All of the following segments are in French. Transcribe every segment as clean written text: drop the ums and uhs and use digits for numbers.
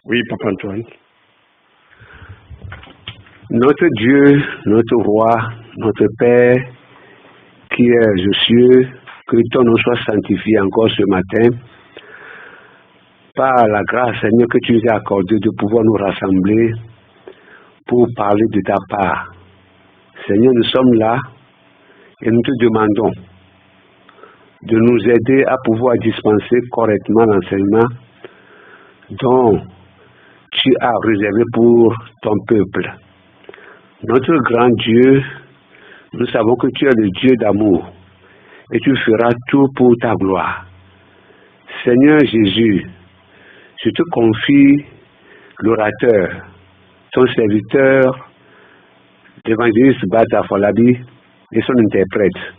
Oui, Papa Antoine. Notre Dieu, notre Roi, notre Père, qui est aux cieux, que ton nom soit sanctifié encore ce matin, par la grâce, Seigneur, que tu nous as accordé de pouvoir nous rassembler pour parler de ta part. Seigneur, nous sommes là et nous te demandons de nous aider à pouvoir dispenser correctement l'enseignement dont tu as réservé pour ton peuple. Notre grand Dieu, nous savons que tu es le Dieu d'amour et tu feras tout pour ta gloire. Seigneur Jésus, je te confie l'orateur, ton serviteur, l'évangéliste Bata Folabi et son interprète.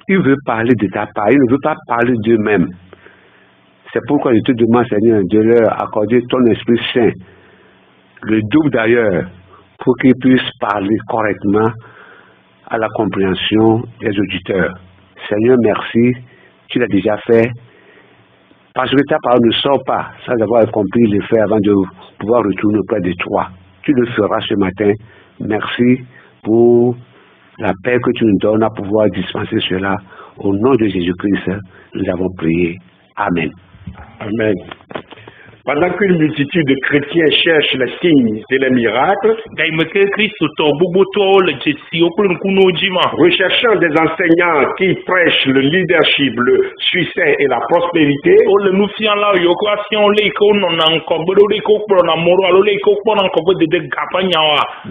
Il veut parler de ta part, il ne veut pas parler d'eux-mêmes. C'est pourquoi je te demande, Seigneur, de leur accorder ton Esprit Saint, le double d'ailleurs, pour qu'ils puissent parler correctement à la compréhension des auditeurs. Seigneur, merci, tu l'as déjà fait, parce que ta parole ne sort pas sans avoir accompli les faits avant de pouvoir retourner auprès de toi. Tu le feras ce matin. Merci pour la paix que tu nous donnes à pouvoir dispenser cela. Au nom de Jésus-Christ, nous avons prié. Amen. Amen. Pendant qu'une multitude de chrétiens cherchent les signes et les miracles, recherchant des enseignants qui prêchent le leadership, le succès et la prospérité,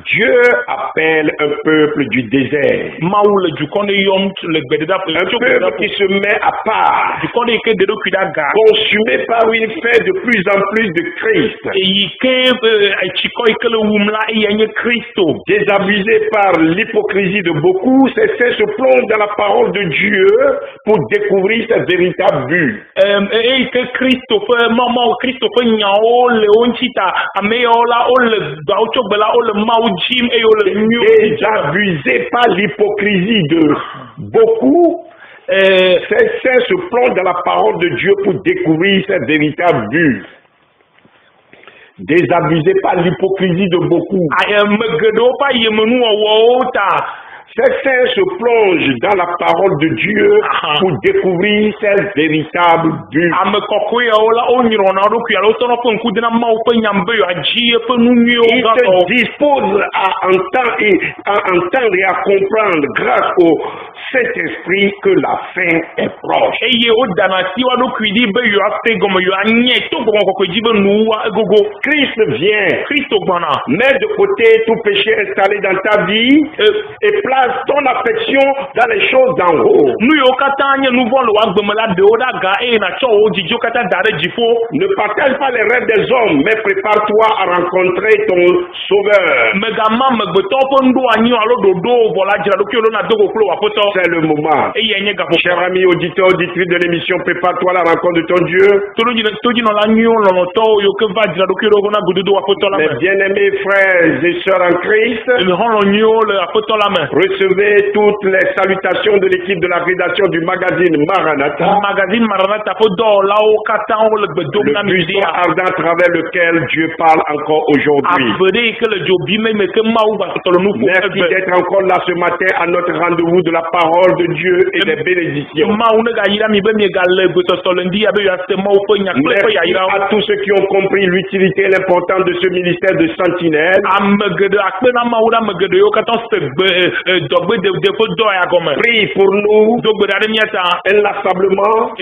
Dieu appelle un peuple du désert, un peuple qui se met à part, consumé par une fête de plus en plus de Christ, désabusé par l'hypocrisie de beaucoup, certains se plongent dans la parole de Dieu pour découvrir sa véritable but. Désabusé par l'hypocrisie de beaucoup, certains se plongent dans la parole de Dieu pour découvrir sa véritable but. Désabusé par l'hypocrisie de beaucoup. Certains se plongent dans la parole de Dieu pour découvrir ses véritables buts. Ils se disposent à entendre et à comprendre grâce au Saint-Esprit que la fin est proche. Christ vient, met de côté tout péché installé dans ta vie et place ton affection dans les choses d'en haut. Ne partage pas les rêves des hommes, mais prépare-toi à rencontrer ton Sauveur. C'est le moment. Cher ami auditeur, auditrice de l'émission, prépare-toi à la rencontre de ton Dieu. Mes bien-aimés frères et sœurs en Christ, recevez toutes les salutations de l'équipe de la rédaction du magazine Maranatha. Le buisson ardent à travers lequel Dieu parle encore aujourd'hui. Merci d'être encore là ce matin à notre rendez-vous de la parole de Dieu et des bénédictions. Merci à tous ceux qui ont compris l'utilité et l'importance de ce ministère de sentinelle. Prie pour nous inlassablement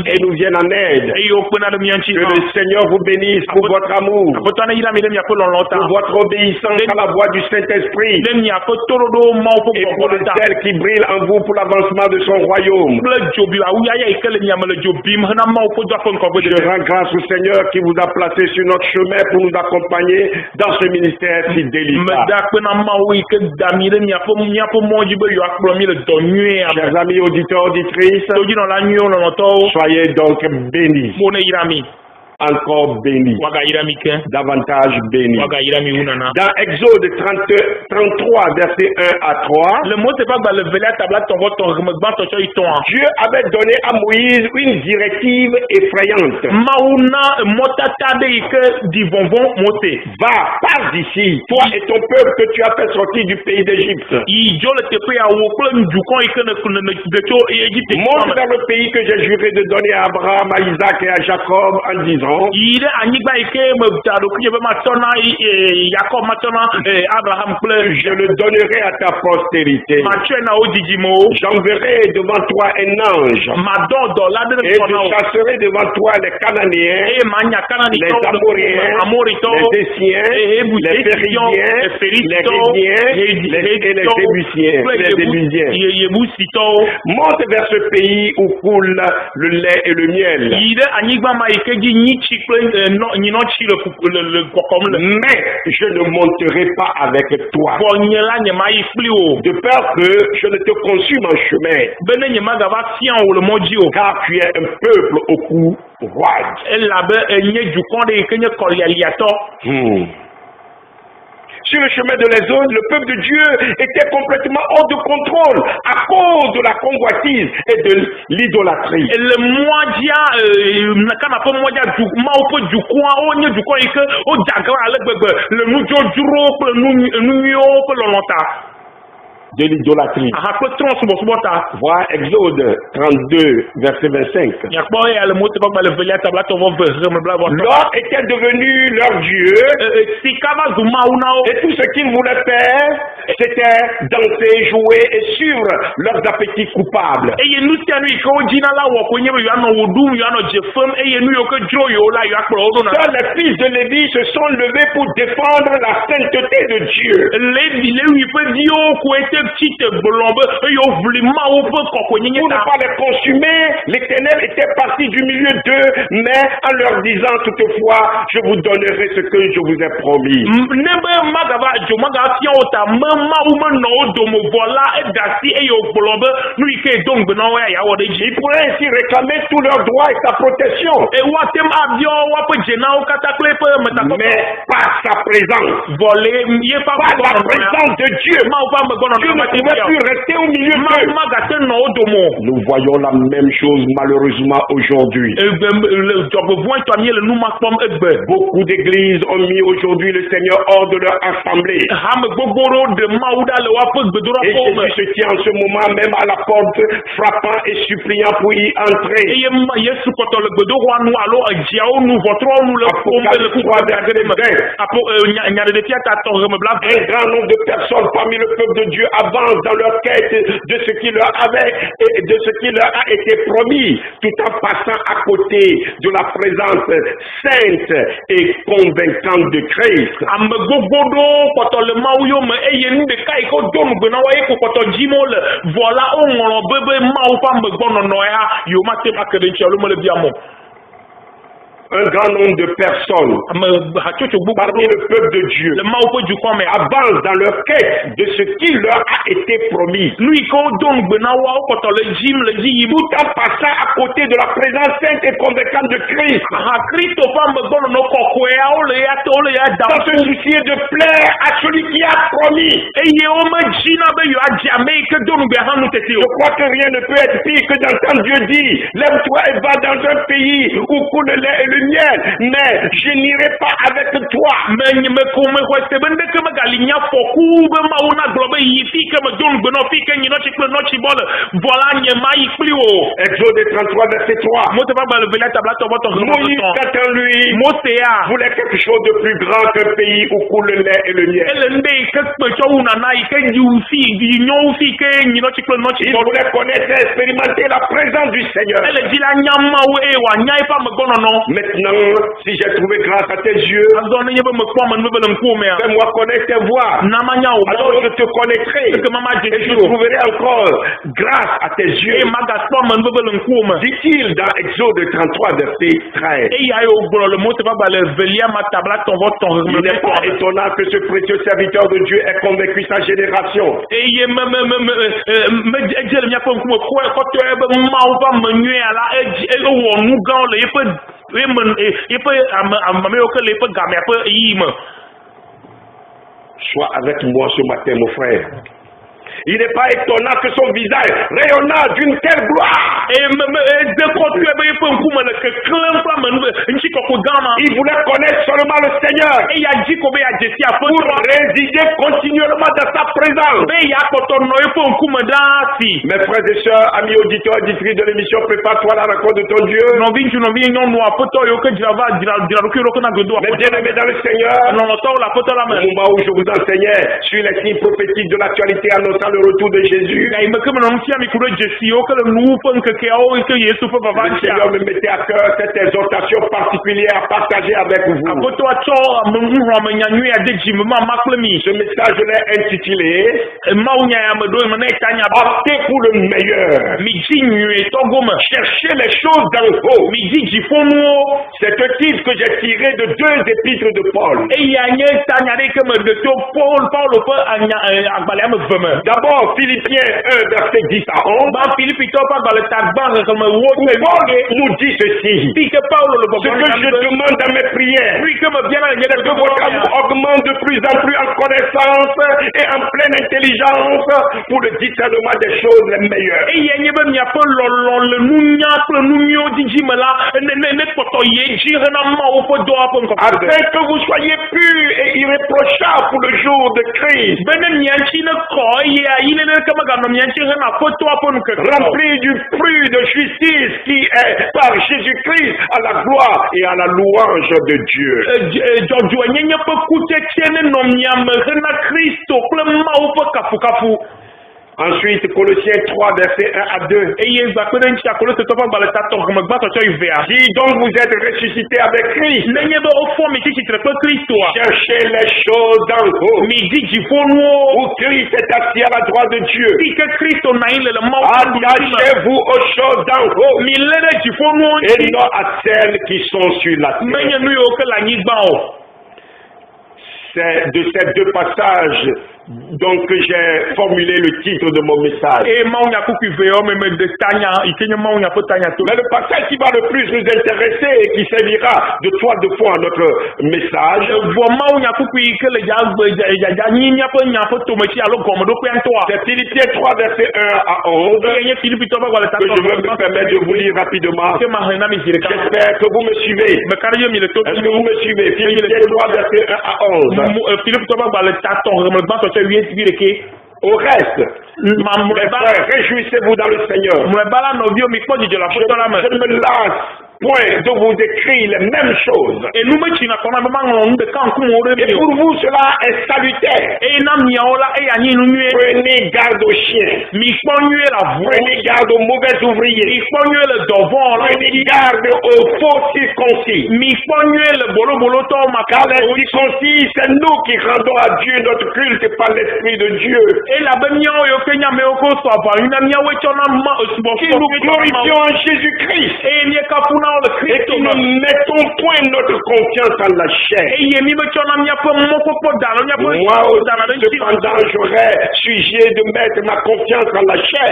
et nous vienne en aide. Que le Seigneur vous bénisse pour votre amour, pour votre obéissance à la voix du Saint-Esprit et pour le zèle qui brille en en vous pour l'avancement de son royaume. Je rends grâce au Seigneur qui vous a placé sur notre chemin pour nous accompagner dans ce ministère si délicat. Chers amis auditeurs, auditrices, soyez donc bénis. Encore béni, davantage béni. Dans Exode 33, verset 1 à 3, Dieu avait donné à Moïse une directive effrayante. Va, pars d'ici, toi et ton peuple que tu as fait sortir du pays d'Égypte. Monte vers le pays que j'ai juré de donner à Abraham, à Isaac et à Jacob en disant, je le donnerai à ta postérité. J'enverrai devant toi un ange et je chasserai devant toi les Cananéens, les Amoriens, les Essiens, les Périziens, les Réviens et les Jébusiens. Monte vers ce pays où coule le lait et le miel. Mais je ne monterai pas avec toi, de peur que je ne te consume en chemin, car tu es un peuple au cou roide. Sur le chemin de l'Exode, le peuple de Dieu était complètement hors de contrôle à cause de la convoitise et de l'idolâtrie. De l'idolâtrie. Voilà Exode 32, verset 25. L'or était devenu leur Dieu, et tout ce qu'ils voulaient faire, c'était danser, jouer et suivre leurs appétits coupables. Seuls les fils de Lévi se sont levés pour défendre la sainteté de Dieu. Pour ne pas les consumer, l'Éternel était parti du milieu d'eux, mais en leur disant toutefois, je vous donnerai ce que je vous ai promis. Ils pourraient ainsi réclamer tous leurs droits et sa protection. Mais par sa présence, par la présence de Dieu, Dieu ne pouvait plus rester au milieu d'eux. Nous voyons la même chose malheureusement aujourd'hui. Beaucoup d'églises ont mis aujourd'hui le Seigneur hors de leur assemblée. Et Jésus se tient en ce moment même à la porte, frappant et suppliant pour y entrer. Un grand nombre de personnes parmi le peuple de Dieu avancent dans leur quête de ce qui leur avait et de ce qui leur a été promis, tout en passant à côté de la présence sainte et convaincante de Christ. Un grand nombre de personnes parmi le peuple de Dieu avancent dans leur quête de ce qui leur a été promis, tout en passant à côté de la présence sainte et convaincante de Christ, sans se soucier de plaire à celui qui a promis. Je crois que rien ne peut être pire que d'entendre Dieu dire, lève-toi et va dans un pays où coule le lait et le miel, mais je n'irai pas avec toi. Exode 33, verset 3. Moïse, quand lui, voulait quelque chose de plus grand qu'un pays où coule le lait et le miel. Il voulait connaître et expérimenter la présence du Seigneur. Mais maintenant, si j'ai trouvé grâce à tes yeux, fais-moi connaître tes voies. Alors je te connaîtrai et je trouverai encore grâce à tes yeux. Dit-il dans Exode 33, verset 13. Il n'est pas étonnant que ce précieux serviteur de Dieu ait convaincu sa génération. Sois avec moi ce matin, mon frère. Il n'est pas étonnant que son visage rayonnant d'une telle gloire. Il voulait connaître seulement le Seigneur pour résider continuellement dans sa présence. Mes frères et sœurs, amis auditeurs, auditrices de l'émission, prépare-toi à la rencontre de ton Dieu. Mes bien-aimés dans le Seigneur, au moment où je vous enseignais sur les signes prophétiques de l'actualité annonçant le retour de Jésus, le Seigneur me mettait à cœur cette exhortation particulière à partager avec vous. Ce message, je l'ai intitulé Optez pour le meilleur. Cherchez les choses d'en haut. C'est un titre que j'ai tiré de 2 épîtres de Paul. D'abord, Philippiens 1, verset 10 à 11. Paul nous dit ceci. Ce que je demande dans mes prières, c'est que votre amour augmente de plus en plus en connaissance et en pleine intelligence pour le discernement des choses les meilleures. Afin que vous soyez purs et irréprochables pour le jour de Christ. Rempli du fruit de justice qui est par Jésus-Christ à la gloire et à la louange de Dieu. Ensuite, Colossiens 3, verset 1 à 2. Si donc vous êtes ressuscités avec Christ, cherchez les choses d'en haut, où Christ est assis à la droite de Dieu. Attachez-vous aux choses d'en haut et non à celles qui sont sur la terre. C'est de ces 2 passages donc que j'ai formulé le titre de mon message. Mais le passage qui va le plus nous intéresser et qui servira de toile de fond à notre message, c'est Philippiens 3, verset 1 à 11, que je vais me permettre de vous lire rapidement. J'espère que vous me suivez. Est-ce que vous me suivez? Philippiens 3, verset 1 à 11. Au reste, mes frères, réjouissez-vous dans le Seigneur. Je me lasse point de vous écrire les mêmes choses. Et pour vous, cela est salutaire. Prenez garde aux chiens. Prenez garde aux mauvais ouvriers. Prenez garde aux faux circoncis. Car les circoncis, c'est nous qui rendons à Dieu notre culte par l'Esprit de Dieu. Qui nous glorifions en Jésus-Christ. Et qui ne mettons point notre confiance en la chair. Moi aussi, cependant, j'aurais sujet de mettre ma confiance en la chair.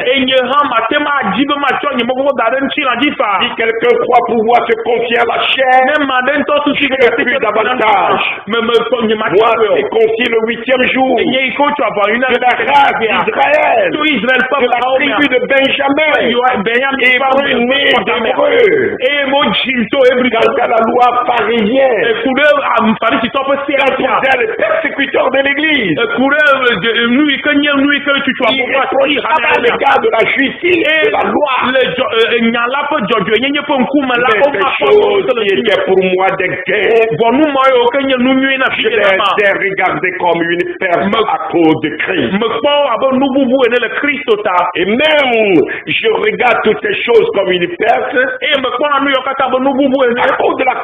Si quelqu'un croit pouvoir se confier à la chair, je ne plus davantage. Moi, c'est confié le 8e jour de la race d'Israël, de la tribu de Benjamin, et né d'Hébreu. Quant à la loi pharisienne, quant aux les persécuteurs de l'Église, il reprochait à l'égard de la justice et de la loi. choses qui étaient pour moi des gains, je les ai regardées comme une perte à cause de Christ. Et même, je regarde toutes ces choses comme une perte à cause de la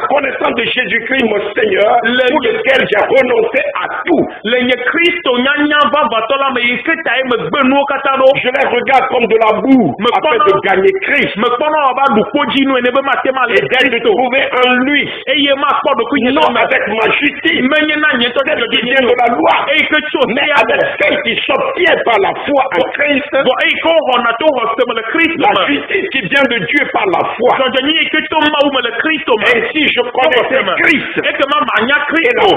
connaissance de Jésus-Christ, mon Seigneur, pour lequel j'ai renoncé à tout. Je les regarde comme de la boue afin de gagner Christ et d'être trouvé en lui, non avec ma justice, celle qui vient de la loi, mais avec celle qui s'obtient par la foi en Christ, la justice qui vient de Dieu par la foi. Ainsi je connaissais Christ et la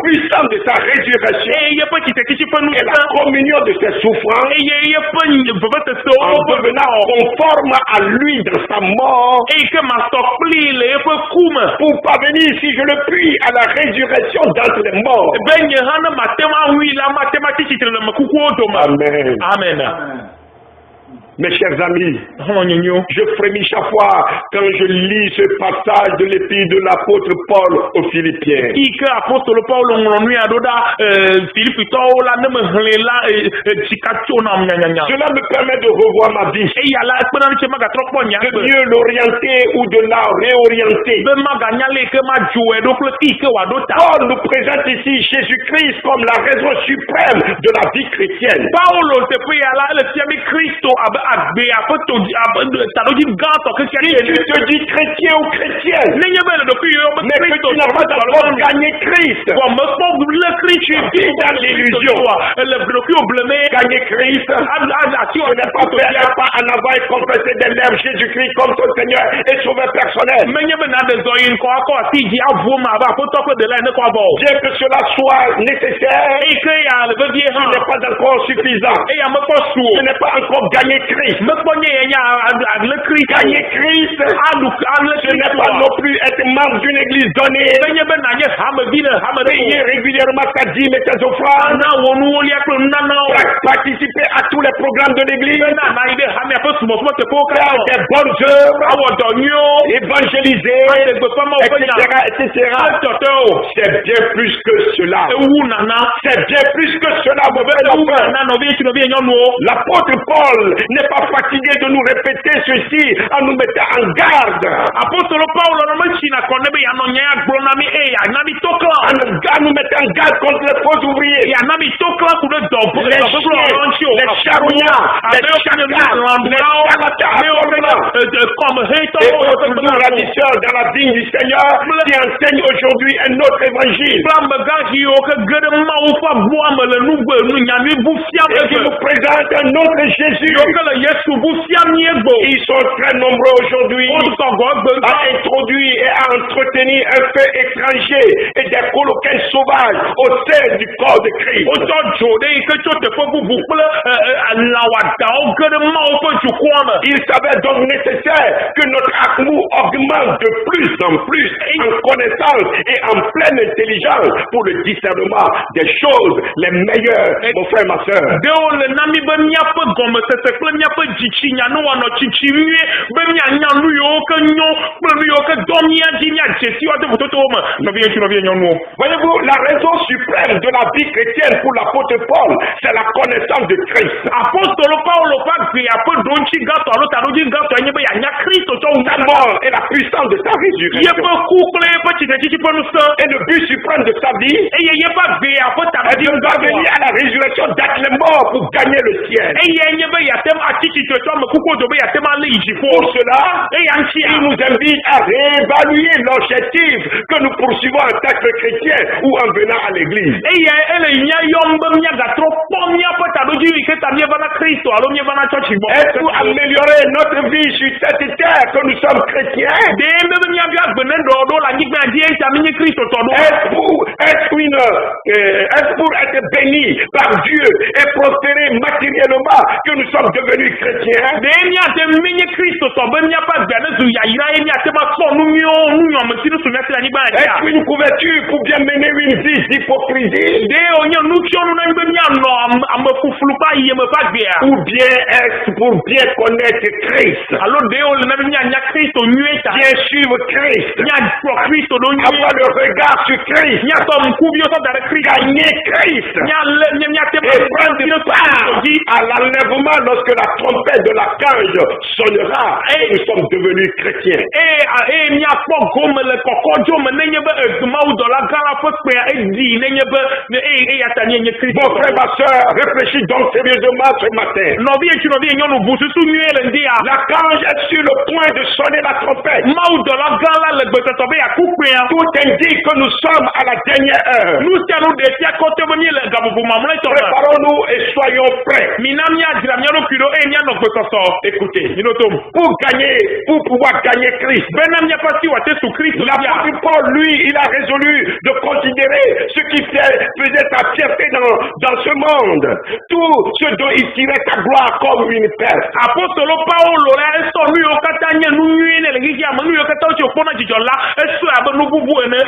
puissance de sa résurrection et la communion de ses souffrances en devenant conforme à lui dans sa mort pour parvenir, si je le puis, à la résurrection d'entre les morts. Amen. Amen. Mes chers amis, je frémis chaque fois quand je lis ce passage de l'épître de l'apôtre Paul aux Philippiens. Cela me permet de revoir ma vie, de mieux l'orienter ou de la réorienter. Paul nous présente ici Jésus-Christ comme la raison suprême de la vie chrétienne. Si tu te dis chrétien ou chrétienne, mais que tu n'as pas encore gagné Christ, tu vis dans l'illusion. Gagner Christ, tu n'es pas pas en avant et confesser des lèvres Jésus-Christ comme ton Seigneur et sauveur personnel. Bien que cela soit nécessaire, ce n'est pas encore suffisant. Ce n'est pas encore gagné Christ. Gagner Christ, ce n'est pas non plus être membre d'une église donnée, payer régulièrement ta dîme et tes offrandes, participer à tous les programmes de l'église, faire des bonnes œuvres, évangéliser, etc. C'est bien plus que cela. C'est bien plus que cela, mon frère. L'apôtre Paul n'est pas fatigué de nous répéter ceci en nous mettant en garde. En nous mettant en garde contre les faux ouvriers, les charognards, les ravisseurs dans la vigne du Seigneur qui enseignent aujourd'hui un autre évangile. Et qui nous présente un autre Jésus. Ils sont très nombreux aujourd'hui à introduire et à entretenir un feu étranger et des coloquins sauvages au sein du corps de Christ. Il s'avère donc nécessaire que notre amour augmente de plus en plus en connaissance et en pleine intelligence pour le discernement des choses les meilleures, mon frère, ma soeur. Voyez-vous, la raison suprême de la vie chrétienne pour l'apôtre Paul, c'est la connaissance de Christ. Sa mort et la puissance de sa résurrection. Et le but suprême de sa vie, elle doit venir à la résurrection d'être les morts pour gagner le ciel. Pour cela, il nous invite à réévaluer l'objectif que nous poursuivons en tant que chrétiens ou en venant à l'église. Est-ce pour améliorer notre vie sur cette terre que nous sommes chrétiens? Est-ce pour être bénis par Dieu et prospérer matériellement que nous sommes devenus chrétiens. Est-ce une couverture pour bien mener une vie d'hypocrisie? Ou bien est-ce pour bien connaître Christ? Bien suivre Christ. Avoir le regard sur Christ. Gagner Christ. Et prendre part à l'enlèvement lorsque la trompette de l'archange sonnera. Et nous sommes devenus chrétiens. Bon frère, ma soeur, réfléchis donc sérieusement ce matin. L'archange est sur le point de sonner la trompette. Tout indique que nous sommes à la dernière heure. Préparons-nous et soyons prêts. Écoutez, pour pouvoir gagner Christ, l'apôtre Paul, lui, il a résolu de considérer ce qui faisait sa fierté dans ce monde. Tout ce dont il tirait sa gloire comme une perte.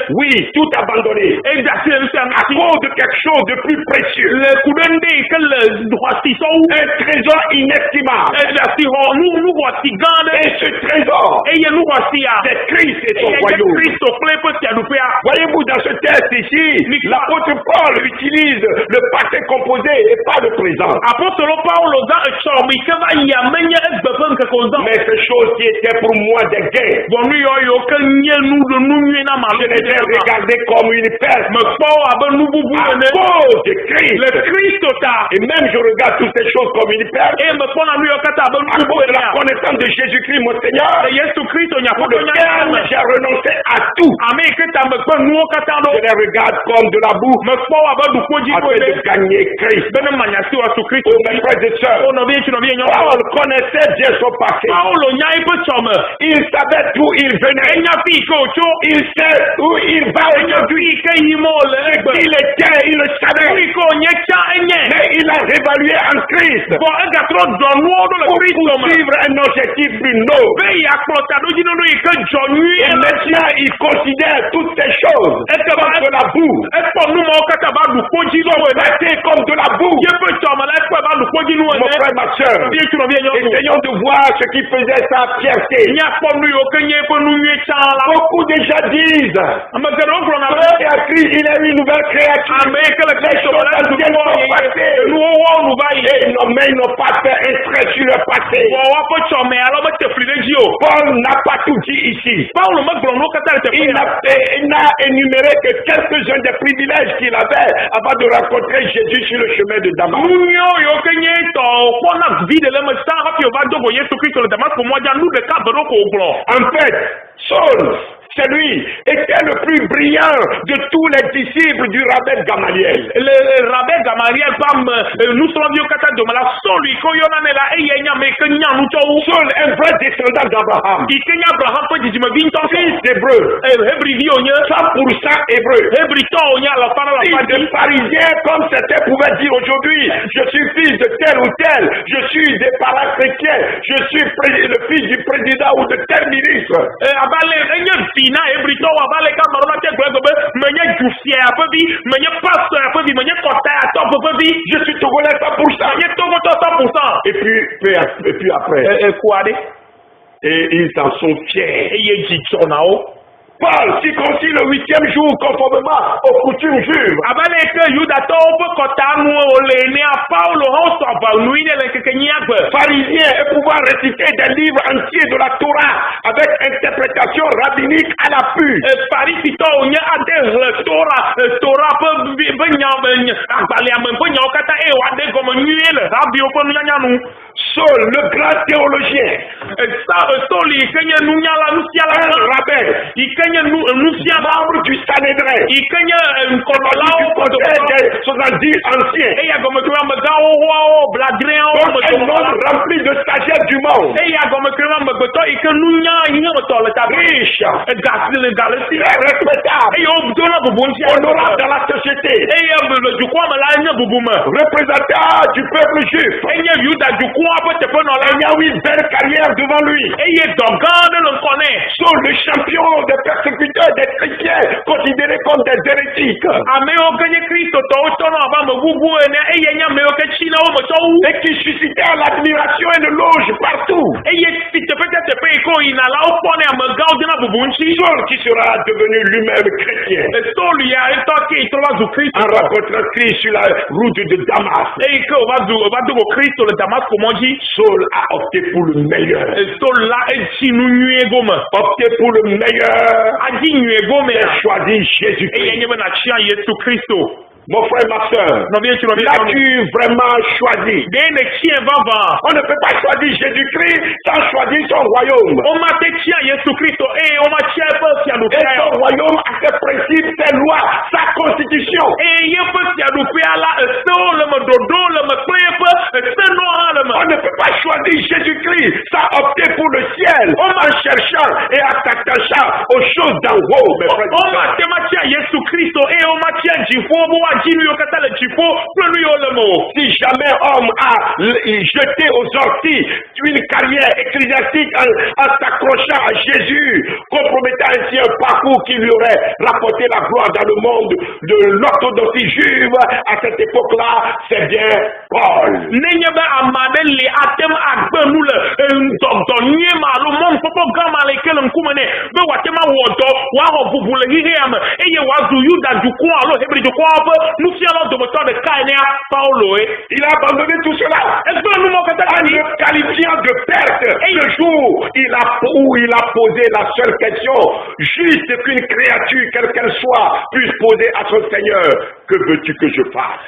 Oui, tout abandonné. À cause de quelque chose de plus précieux. Un trésor inestimable. Et ce trésor, c'est Christ et son royaume. Voyez-vous, dans ce texte ici, l'apôtre Paul utilise le passé composé et pas le présent. Mais ces choses qui étaient pour moi des gains, je les ai regardées comme une perte à cause de Christ. Et même je regarde toutes ces choses comme une perte à cause de la connaissance de Jésus-Christ, mon Seigneur, pour lequel j'ai renoncé à tout. Je les regarde comme de la boue afin de gagner Christ. Oh, mes frères et sœurs, Paul connaissait bien son passé. Il savait d'où il venait. Il sait où il va aujourd'hui. Il était, il le savait. Mais il a réévalué en Christ pour poursuivre un objectif plus noble. Et maintenant, il considère toutes ces choses comme de la boue. Comme de la boue. Mon frère, ma soeur, essayons de voir ce qui faisait sa fierté. Beaucoup déjà disent il est une nouvelle créature. Les choses anciennes sont passées. Mais ils n'ont pas fait un trait sur le passé. Paul n'a pas tout dit ici. Il n'a énuméré que quelques-uns des privilèges qu'il avait avant de rencontrer Jésus sur le chemin de Damas. En fait, Saul, c'est lui, était le plus brillant de tous les disciples du rabbin Gamaliel. Le rabbin Gamaliel, nous sommes vieux kata de la Saul, Saul, un vrai descendant d'Abraham. Fils d'Hébreu. 100% hébreu. Fils de pharisien, comme certains pouvaient dire aujourd'hui. Je suis fils de tel ou tel. Je suis des parents chrétiens. Je suis le fils du président ou de tel ministre. Je suis togolais 100%. Et puis après. Et ils en sont fiers. Paul circoncis le 8e jour conformément aux coutumes juives. Pharisiens et pouvoir réciter des livres entiers de la Torah avec interprétation rabbinique à l'appui. Saul, le grand théologien, un rabbin, membre du Sanhédrin, du conseil des 70 anciens, un homme rempli de sagesse du monde, riche, respectable, honorable dans la société, représentant du peuple juif, un ayant une belle carrière devant lui. Saul, le champion des persécuteurs des chrétiens, considérés comme des hérétiques. Et qui suscitait l'admiration et l'éloge partout. Saul qui sera devenu lui-même chrétien. En rencontrant Christ sur la route de Damas. Saul a opté pour le meilleur. Opté pour le meilleur. Il a choisi Jésus-Christ. Mon frère, ma soeur, l'as-tu vraiment choisi? On ne peut pas choisir Jésus-Christ sans choisir son royaume. Et son royaume a ses principes, ses lois, sa constitution. On ne peut pas choisir Jésus-Christ sans opter pour le ciel en cherchant et en s'attachant aux choses d'en haut, mes frères. Si jamais homme a jeté aux orties une carrière ecclésiastique en s'accrochant à Jésus, compromettant ainsi un parcours qui lui aurait rapporté la gloire dans le monde de l'orthodoxie juive, à cette époque-là, c'est bien Paul. Il a abandonné tout cela en le qualifiant de perte. Et le jour où il a posé la seule question, juste qu'une créature, quelle qu'elle soit, puisse poser à son Seigneur, que veux-tu que je fasse?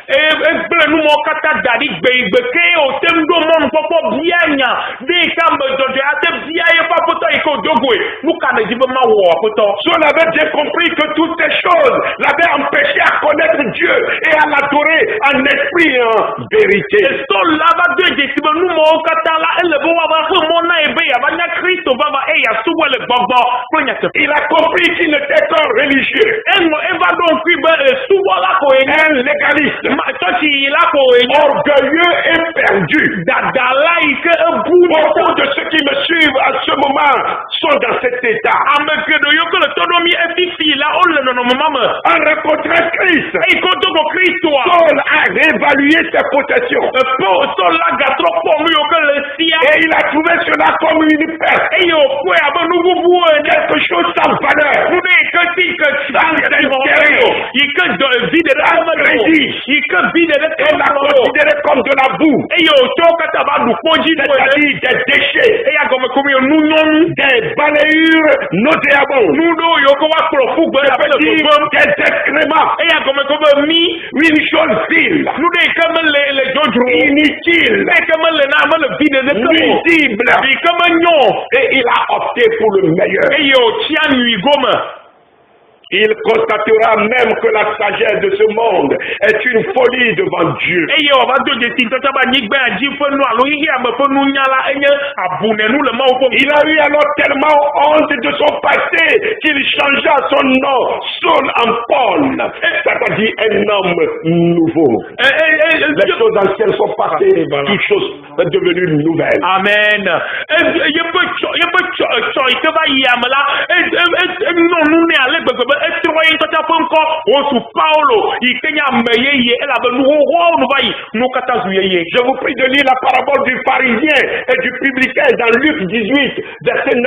Saul avait bien compris que toutes ces choses l'avaient empêché à connaître Dieu et à l'adorer en esprit et en vérité. Il a compris qu'il n'était qu'un religieux, un légaliste, orgueilleux et perdu. Beaucoup de ceux qui me suivent à ce moment sont dans cet état. En rencontrant Christ, Saul a réévalué ses possessions. Et il a trouvé cela comme une perte. Quelque chose sans valeur. Sans intérêt. Et l'a considéré comme de la boue. C'est-à-dire des déchets. Des balayures nauséabondes. Des excréments. Une chose vile. Inutile. Nuisible. Et il a opté pour le meilleur. Il constatera même que la sagesse de ce monde est une folie devant Dieu. Il a eu alors tellement honte de son passé qu'il changea son nom Saul en Paul, c'est-à-dire un homme nouveau. Les choses anciennes sont passées, toutes choses sont devenues nouvelles. Amen. Je vous prie de lire la parabole du pharisien et du publicain dans Luc 18, verset 9-14.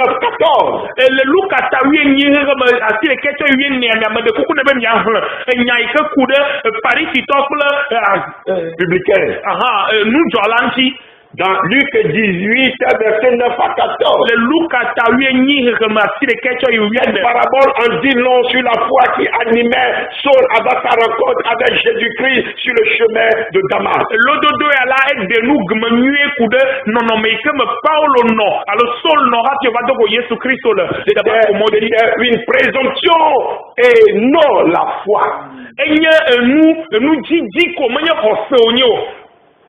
Publicain. Dans Luc 18, verset 9 à 14. Cette parabole en dit long sur la foi qui animait Saul avant sa rencontre avec Jésus-Christ sur le chemin de Damas. C'était une présomption et non la foi.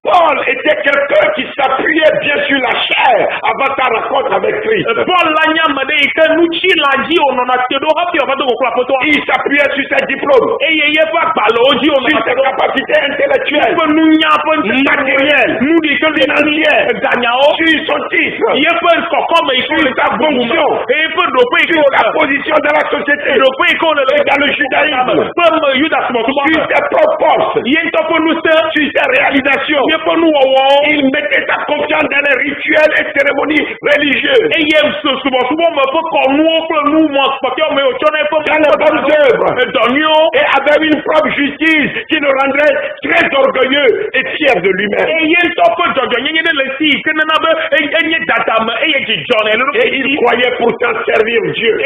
Paul était quelqu'un qui s'appuyait bien sur la chair avant combat ta rencontre avec Christ. Il s'appuyait sur ses diplômes, sur ses capacités intellectuelles, matérielles, financières, sur son titre, sur sa fonction, sur sa position dans la société, et dans le judaïsme, sur ses propres, sur ses réalisations. Il mettait sa confiance dans les rituels et cérémonies religieuses, dans les bonnes œuvres, et avait une propre justice qui le rendrait très orgueilleux et fier de lui-même. Et il croyait pourtant servir Dieu.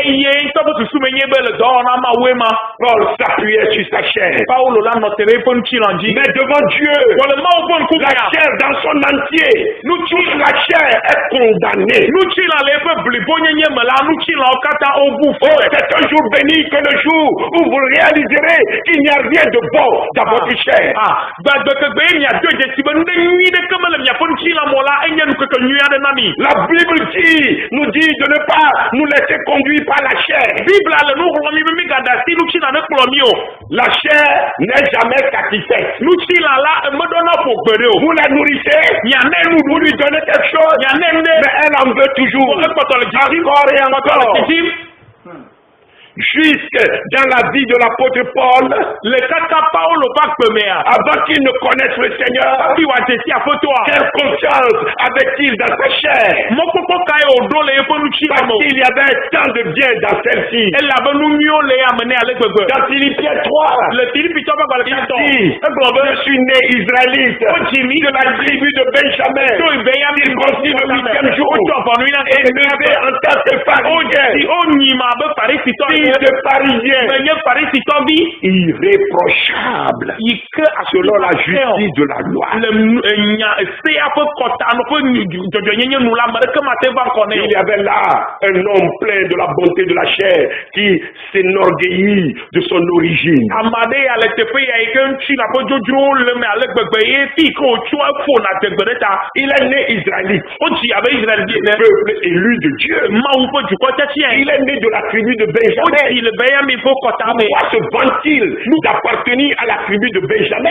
Paul s'appuyait sur sa chair. Mais devant Dieu, la chair dans son entier, toute la chair est condamnée. C'est un jour béni que le jour où vous réaliserez qu'il n'y a rien de bon dans votre chair. La Bible nous dit de ne pas nous laisser conduire par la chair. La chair n'est jamais satisfaite. Vous la nourrissez, vous lui donnez quelque chose, mais elle en veut toujours. Encore et encore. Jusque dans la vie de l'apôtre Paul, avant qu'il ne connaisse le Seigneur, quelle confiance avait-il dans sa chair? Parce qu'il y avait tant de bien dans celle-ci. Dans Philippiens 3, il dit, je suis né israélite de la tribu de Benjamin, circoncis le 8e jour, et levé en tant que pharisien, de parisien, irréprochable, selon la justice de la loi. Il y avait là un homme plein de la bonté de la chair qui s'enorgueillit de son origine. Il est né israélite, le peuple élu de Dieu. Il est né de la tribu de Benjamin. Pourquoi se vante-t-il d'appartenir à la tribu de Benjamin?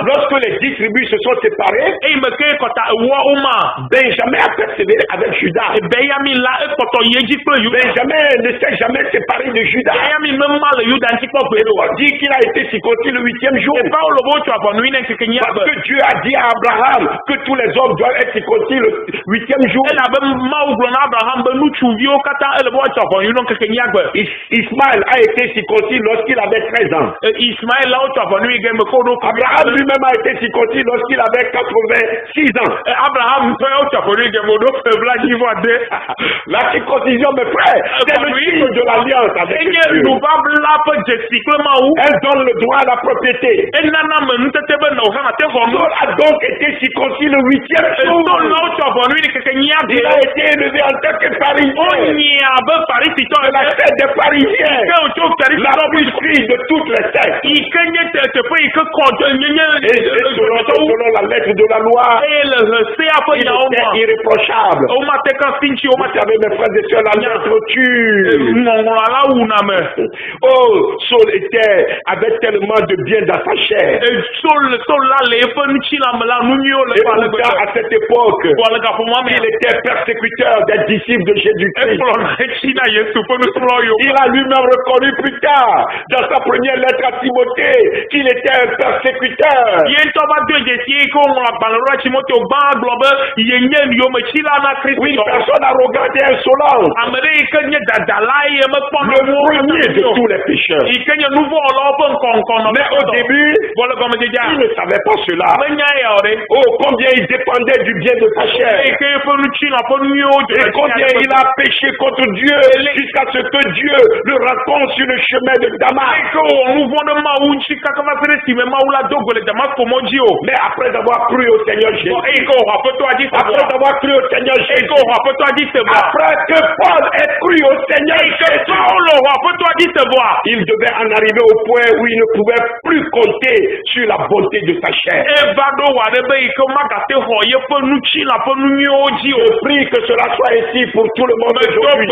Lorsque les 10 tribus se sont séparées, Benjamin a persévéré avec Judas. Benjamin ne s'est jamais séparé de Judas. On dit qu'il a été circoncis le 8e jour. Parce que Dieu a dit à Abraham que tous les hommes doivent être circoncis le 8e jour. Ismaël a été circoncis lorsqu'il avait 13 ans. Abraham lui-même a été circoncis lorsqu'il avait 86 ans. La circoncision, mes frères, c'est le signe de l'alliance avec Dieu. Elle donne le droit à la propriété. Saul a donc été circoncis le 8e jour. Il a été élevé en tant que pharisien. La fête des pharisiens, la plus prise de toutes les sectes. Et selon la lettre de la loi, il était irréprochable. Vous savez, mes frères et sœurs, la nourriture. Oh, Saul avait tellement de bien dans sa chair. Et pourtant, à cette époque, il était persécuteur des disciples de Jésus-Christ. Il a lui-même reconnu plus tard, dans sa première lettre à Timothée, qu'il était un persécuteur. Oui, une personne arrogante et insolente. Le premier de tous les pécheurs. Mais au début, il ne savait pas cela. Oh, combien il dépendait du bien de sa chair. Et combien il a péché péché contre Dieu jusqu'à ce que Dieu le rencontre sur le chemin de Damas. Mais après avoir cru au Seigneur Jésus, après avoir cru au Seigneur Jésus, après que Paul ait cru au Seigneur Jésus, il devait en arriver au point où il ne pouvait plus compter sur la bonté de sa chair. Je prie que cela soit ici pour tout le monde aujourd'hui.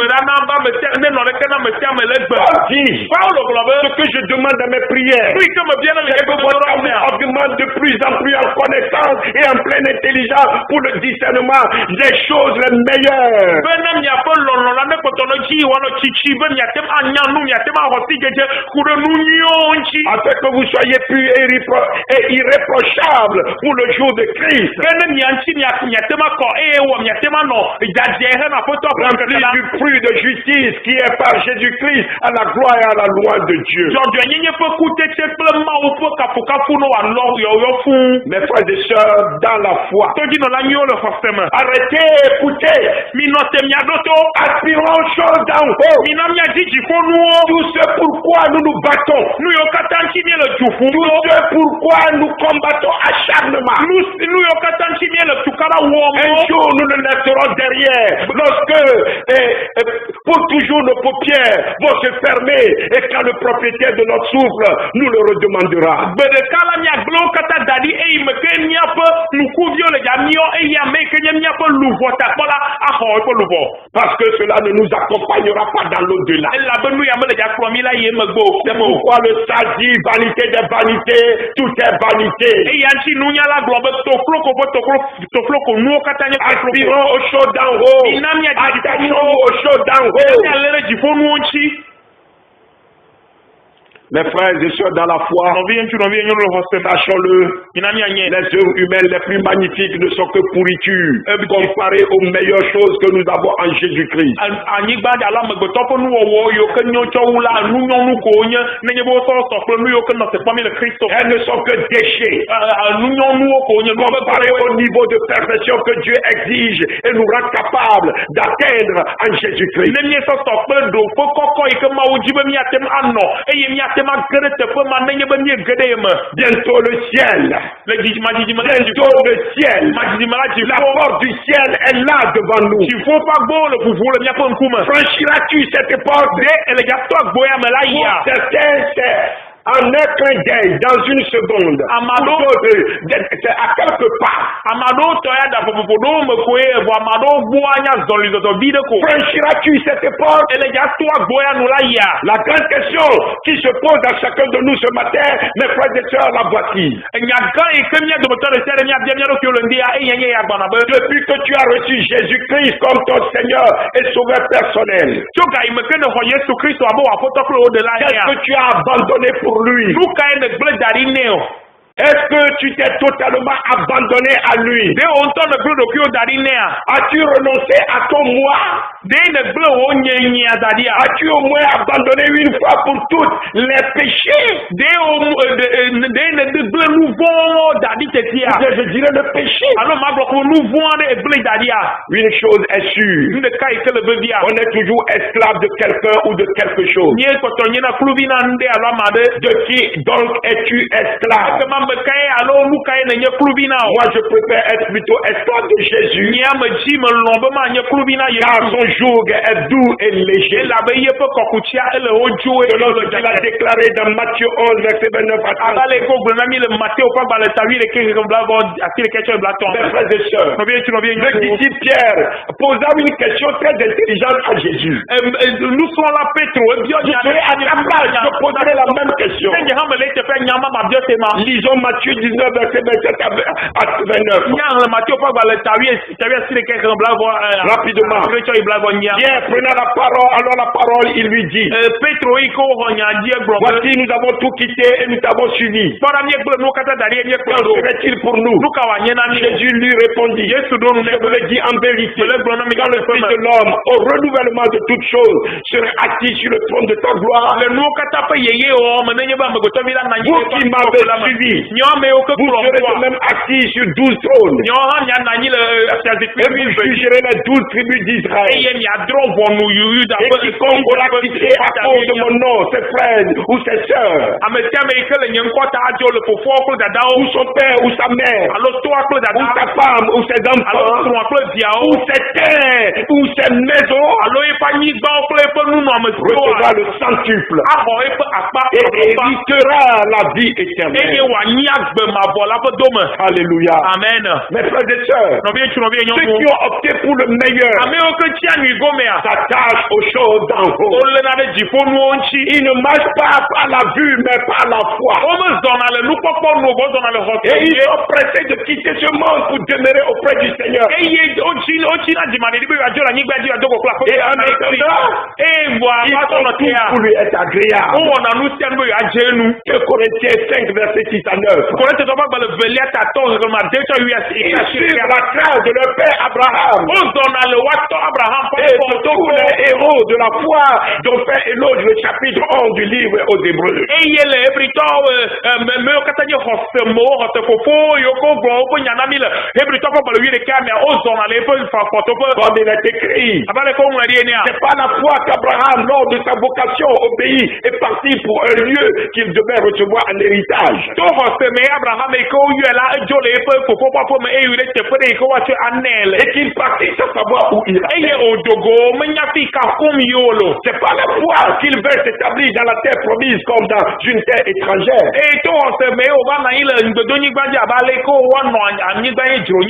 Ce que je demande à mes prières, c'est que votre amour augmente de plus en plus en connaissance et en pleine intelligence pour le discernement des choses les meilleures. Afin que vous soyez purs et irréprochables pour le jour de Christ. Remplis du fruit de justice qui est par Jésus-Christ à la gloire et à la louange de Dieu. Mes frères et sœurs, dans la foi, arrêtez, écoutez, aspirons aux choses d'en haut. Tout ce pourquoi nous nous battons, tout ce pourquoi nous combattons acharnement. Un jour nous le laisserons derrière, lorsque pour toujours nos paupières vont se fermer et quand le propriétaire de notre souffle nous le redemandera. Parce que cela ne nous accompagnera pas dans l'au-delà. C'est pourquoi le sage dit vanité des vanités, tout est vanité. Aspirons aux choses d'en haut. Attachons aux choses d'en haut. Mes frères et sœurs dans la foi, sachons-le, les œuvres humaines les plus magnifiques ne sont que pourriture comparées aux meilleures choses que nous avons en Jésus-Christ. Elles ne sont que déchets comparées au niveau de perfection que Dieu exige et nous rend capables d'atteindre en Jésus-Christ. Bientôt le ciel. Bientôt le ciel. La porte du ciel est là devant nous. Franchiras-tu cette porte? Certains, c'est en un clin d'œil, dans une seconde. C'est à quelque part. Franchiras-tu cette porte? La grande question qui se pose à chacun de nous ce matin, mes frères et sœurs, la voici. Depuis que tu as reçu Jésus-Christ comme ton Seigneur et Sauveur personnel, qu'est-ce que tu as abandonné pour lui? Est-ce que tu t'es totalement abandonné à lui? As-tu renoncé à ton moi? As-tu au moins abandonné une fois pour toutes les péchés? Je dirais le péché. Une chose est sûre, on est toujours esclave de quelqu'un ou de quelque chose. De qui donc es-tu esclave? Moi je préfère être plutôt esclave de Jésus, car son joug est doux et léger. Selon ce qu'il a déclaré dans Matthieu 11 verset 29 à 30. Mes frères et sœurs, le disciple Pierre posa une question très intelligente à Jésus. Je serai à ta place, je poserai la même question. Lisons Matthieu 19 verset 27 à 29. Rapidement. Pierre prenant la parole, alors la parole, il lui dit, voici nous avons tout quitté et nous t'avons suivi. Qu'en serait-il pour nous? Jésus lui répondit, je vous le dis en vérité, quand le Fils de l'homme, au renouvellement de toutes choses, serait assis sur le trône de ta gloire, vous qui m'avez suivi, serez même assis sur 12 trônes. Et vous jugerez les 12 tribus d'Israël. Et quiconque aura quitté à cause de mon nom, ses frères ou ses sœurs, ou son père ou sa mère, ou sa femme ou ses enfants, ou ses terres ou ses maisons, recevra le centuple et héritera la vie éternelle. Alléluia. Amen. Mes frères et sœurs, ceux qui ont opté pour le meilleur s'attachent aux choses d'en haut. Ils ne marchent pas par la vue, mais par la foi. Et ils sont pressés de quitter ce monde pour demeurer auprès du Seigneur. Et en attendant, ils font tout pour lui être agréable. 2 Corinthiens 5, verset 6 à 9. Ils suivent la trace de leur père Abraham. Et ce sont les héros de la foi dont fait éloge le chapitre 11 du livre aux Hébreux. Comme il est écrit, c'est pas la foi qu'Abraham, lors de sa vocation au pays, est parti pour un lieu qu'il devait recevoir en héritage. Et qu'il partit sans savoir où il allait. C'est pas la foi qu'il veut s'établir dans la terre promise comme dans une terre étrangère.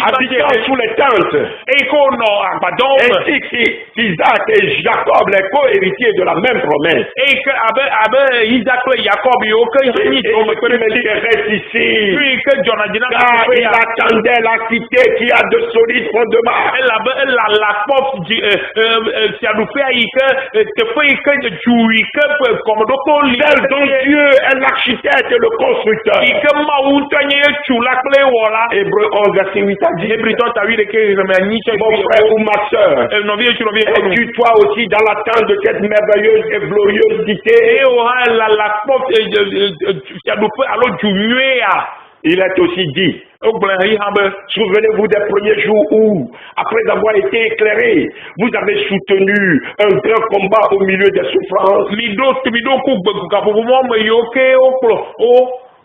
Habitant sous les tentes. Ainsi qu'Isaac et Jacob, les co-héritiers de la même promesse. Et il reste ici. Car il attendait la cité qui a de solides fondements. Celle dont Dieu est l'architecte et le constructeur. Hébreux 11, verset 8 à 10. Mon frère ou ma soeur, es-tu toi aussi dans l'attente de cette merveilleuse et glorieuse cité? Il est aussi dit, souvenez-vous des premiers jours où, après avoir été éclairé, vous avez soutenu un grand combat au milieu des souffrances.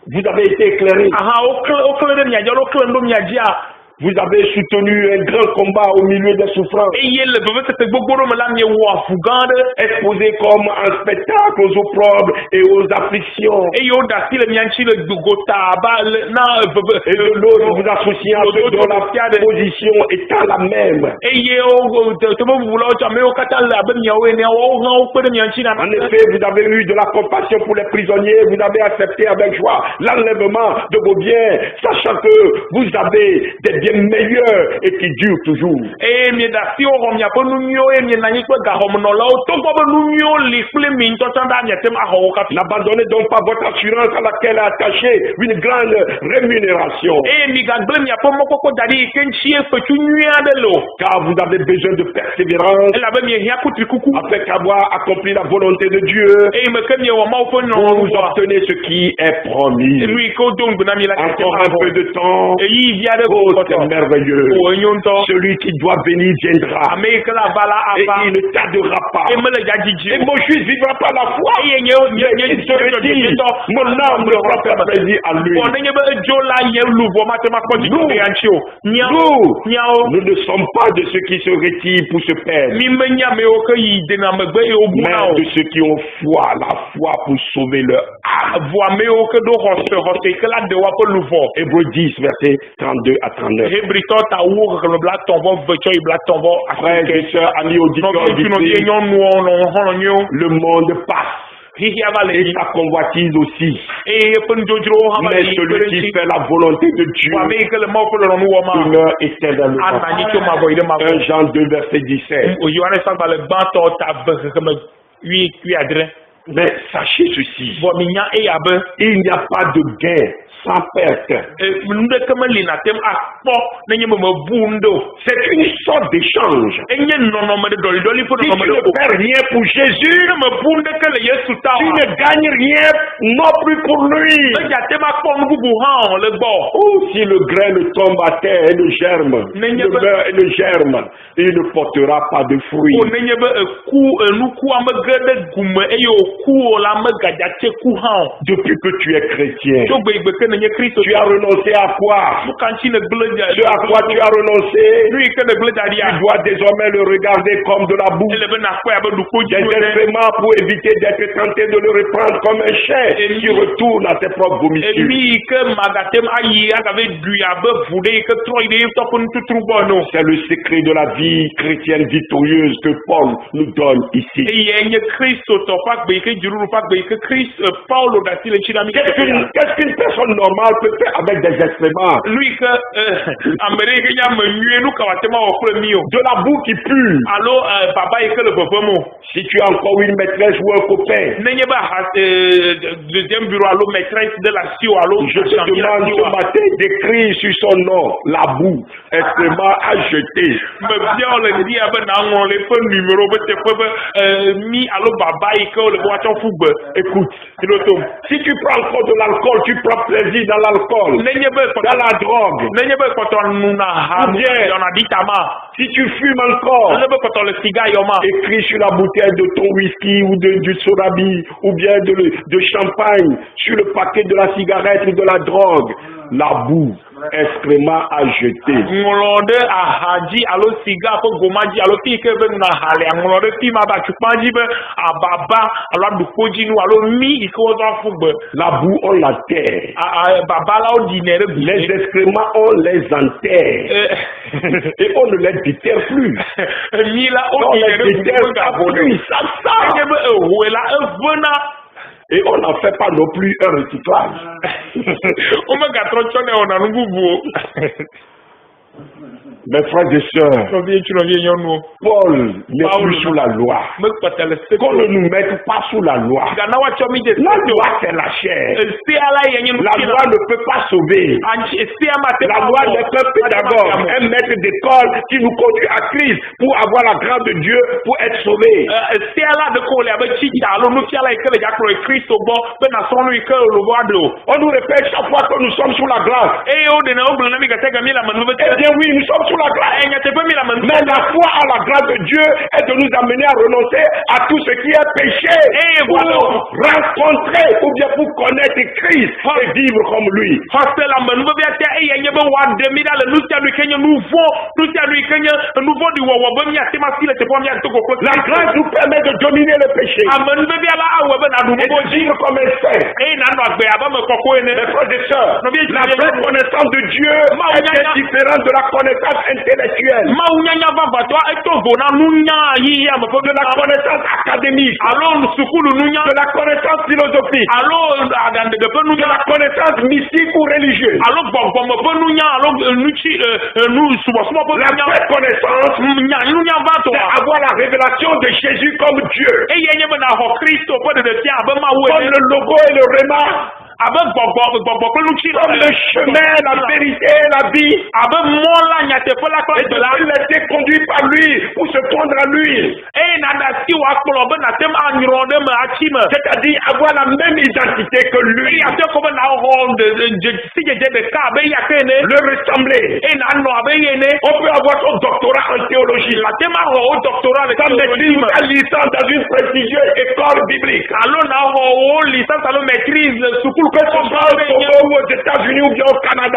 Vous avez été éclairé. Vous avez soutenu un grand combat au milieu des souffrances. Exposé comme un spectacle aux opprobres et aux afflictions. Et de l'autre, vous associez à ceux dont la position étant la même. En effet, vous avez eu de la compassion pour les prisonniers. Vous avez accepté avec joie l'enlèvement de vos biens, sachant que vous avez des biens meilleurs et qui durent toujours. N'abandonnez donc pas votre assurance à laquelle est attachée une grande rémunération. Car vous avez besoin de persévérance afin qu'avoir accompli la volonté de Dieu, vous obtenez ce qui est promis. Encore un peu de temps. C'est merveilleux. Celui qui doit venir viendra. Et il ne tardera pas. Et mon juif vivra par la foi. Mais il se retire. Mon âme ne fera pas plaisir à lui. Nous ne sommes pas de ceux qui se retirent pour se perdre, mais de ceux qui ont foi, la foi pour sauver leur âme. Hébreux 10, verset 32 à 39. Frères et sœurs, amis auditeurs, le monde passe. Et sa convoitise aussi. Mais celui qui fait la volonté de Dieu demeure éternellement. 1 Jean 2, verset 17. Mais sachez ceci, il n'y a pas de gain sans perte. C'est une sorte d'échange. Si tu ne perds rien pour Jésus, tu ne gagnes rien non plus pour lui. Ou si le grain ne tombe à terre et ne germe, ne meurt et ne germe, il ne portera pas de fruits. Depuis que tu es chrétien, tu as renoncé à quoi? Ce à quoi tu as renoncé, tu dois désormais le regarder comme de la boue, désespérément pour éviter d'être tenté de le reprendre comme un chien qui retourne à ses propres vomissures. C'est le secret de la vie chrétienne victorieuse que Paul nous donne ici. Qu'est-ce qu'une personne normale peut faire avec des excréments? De la boue qui pue. Si tu as encore une maîtresse ou un copain, je te demande ce matin d'écrire sur son nom la boue extrêmement à jeter. Écoute, si tu prends encore de l'alcool, tu prends plaisir dans l'alcool, dans la drogue. Ou bien, si tu fumes encore, écris sur la bouteille de ton whisky ou du sodabi ou bien de champagne, sur le paquet de la cigarette ou de la drogue, la boue excrément à jeter. La boue, on la terre. Les excréments, on les enterre. Et on ne les déterre plus. On les déterre plus. Ça. Et on n'en fait pas non plus un recyclage. Mes frères et sœurs, Paul n'est plus sous la loi. Qu'on ne nous mette pas sous la loi. La loi, c'est la chair. La loi ne peut pas sauver. La loi n'est qu'un pédagogue, un maître d'école qui nous conduit à Christ pour avoir la grâce de Dieu pour être sauvé. On nous répète chaque fois que nous sommes sous la grâce. Eh bien oui, nous sommes sous la grâce. Mais la foi à la grâce de Dieu est de nous amener à renoncer à tout ce qui est péché pour rencontrer ou bien pour connaître Christ et vivre comme lui. La grâce nous permet de dominer le péché et de vivre comme un saint. Mes frères et sœurs, la vraie connaissance de Dieu est différente de la connaissance intellectuelle, de la connaissance académique, de la connaissance philosophique, de la connaissance mystique ou religieuse. La vraie connaissance, c'est avoir la révélation de Jésus comme Dieu, comme le logo et le réma, comme le chemin, la vérité, la vie, et de laisser conduire par lui pour se prendre à lui. C'est-à-dire avoir la même identité que lui, le ressembler. On peut avoir son doctorat en théologie, sa maîtrise, sa licence dans une prestigieuse école biblique, que ce soit au Togo ou aux États-Unis ou bien au Canada,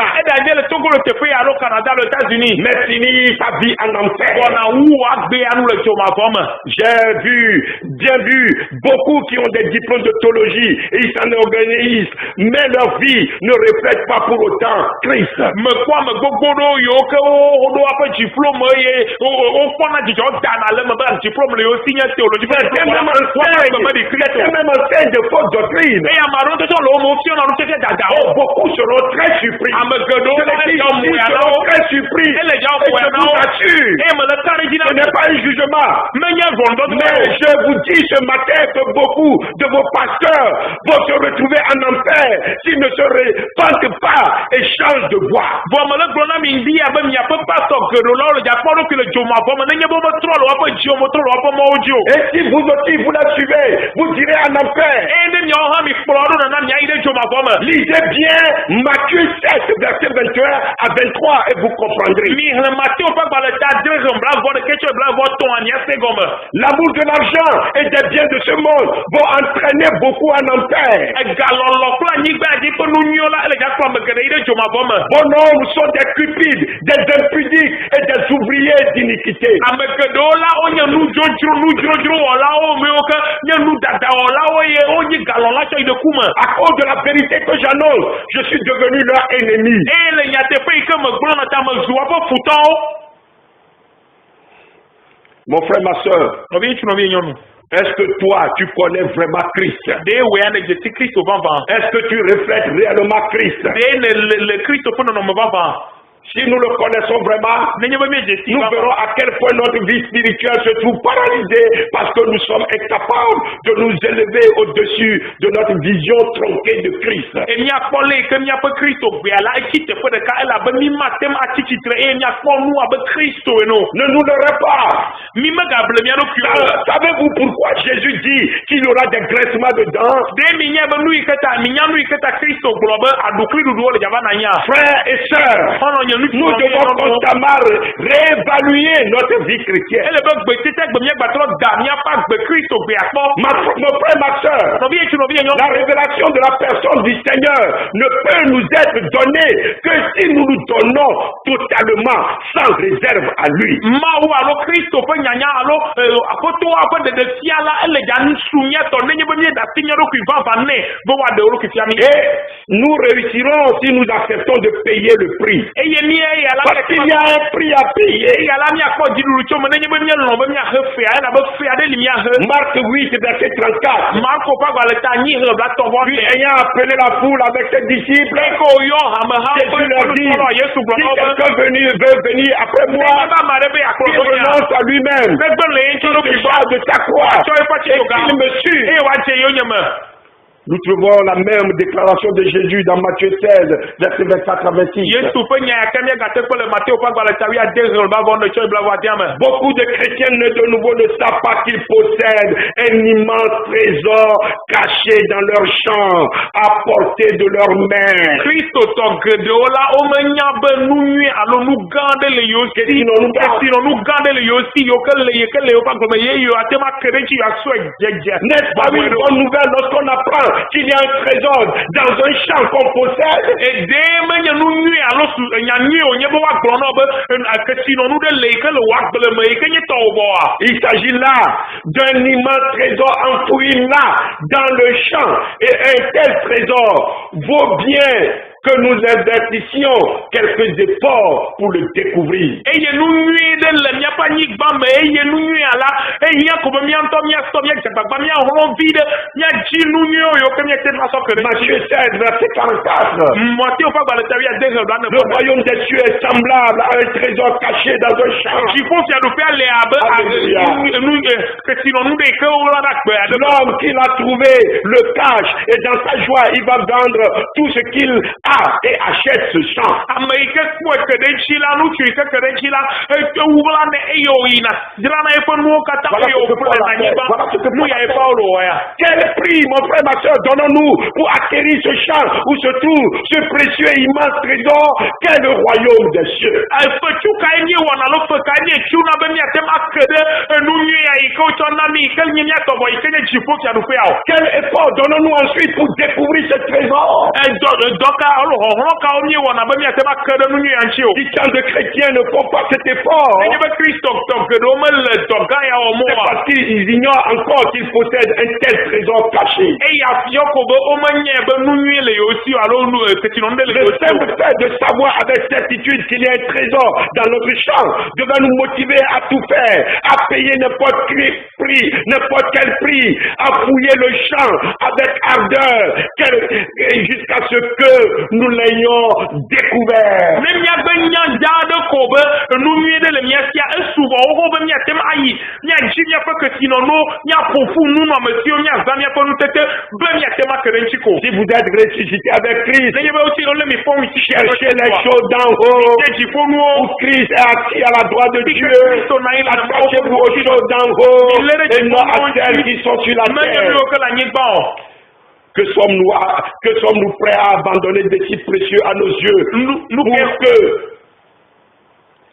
mais finir sa vie en enfer. J'ai bien vu beaucoup qui ont des diplômes de théologie et ils s'en organisent, mais leur vie ne reflète pas pour autant Christ. C'est même enseigne de fausses doctrines. beaucoup seront très surpris. Seront très surpris. Et je vous assure, ce n'est pas un jugement. Mais je vous dis ce matin que beaucoup de vos pasteurs vont se retrouver en enfer s'ils ne se repentent pas et changent de voie. Et si vous aussi vous la suivez, vous direz en enfer. Lisez bien Matthieu 7, verset 21 à 23 et vous comprendrez. L'amour de l'argent et des biens de ce monde vont entraîner beaucoup en enfer. Vos noms sont des cupides, des impudiques et des ouvriers d'iniquité. À cause de la vérité que j'annonce, je suis devenu leur ennemi. Mon frère, ma soeur, est-ce que toi, tu connais vraiment Christ? Est-ce que tu reflètes réellement Christ? Si nous le connaissons vraiment, nous verrons à quel point notre vie spirituelle se trouve paralysée parce que nous sommes incapables de nous élever au-dessus de notre vision tronquée de Christ. Ne nous leurrez pas. Savez-vous pourquoi Jésus dit qu'il y aura des graissements de dents? Frères et sœurs, nous devons constamment réévaluer notre vie chrétienne. Mon frère, ma soeur, la révélation de la personne du Seigneur ne peut nous être donnée que si nous nous donnons totalement, sans réserve à lui. Et nous réussirons si nous acceptons de payer le prix. Parce qu'il y a un prix à payer. Marc 8, verset 34. Puis ayant appelé la foule avec ses disciples, Jésus leur dit, si quelqu'un veut venir après moi, qu'il renonce à lui-même, qu'il se charge de sa croix, et qu'il me suive. Nous trouvons la même déclaration de Jésus dans Matthieu 16, verset 24 à 26. Beaucoup de chrétiens de nouveau ne savent pas qu'ils possèdent un immense trésor caché dans leur champ, à portée de leurs mains. N'est-ce pas une bonne nouvelle lorsqu'on apprend qu'il y a un trésor dans un champ qu'on possède? Il s'agit là d'un immense trésor enfoui là dans le champ, et un tel trésor vaut bien que nous investissions quelques efforts pour le découvrir. Matthieu 16, verset 44. Le royaume des cieux est semblable à un trésor caché dans un champ. L'homme qui l'a trouvé le cache, et dans sa joie il va vendre tout ce qu'il a et achète ce champ. Quel prix, mon frère, ma soeur, donnons-nous pour acquérir ce champ où se trouve ce précieux et immense trésor qu'est le royaume des cieux? Quel effort donnons-nous ensuite pour découvrir ce trésor? Si tant de chrétiens ne font pas cet effort, c'est parce qu'ils ignorent encore qu'ils possèdent un tel trésor caché. Le simple fait de savoir avec certitude qu'il y a un trésor dans notre champ devait nous motiver à tout faire, à payer n'importe quel prix, à fouiller le champ avec ardeur, jusqu'à ce que nous l'ayons découvert. Si vous êtes ressuscité avec Christ, cherchez les choses d'en haut, où Christ est assis à la droite de Dieu. Attachez-vous aux choses d'en haut et non à celles qui sont sur la terre. Que sommes-nous prêts à abandonner des si précieux à nos yeux pour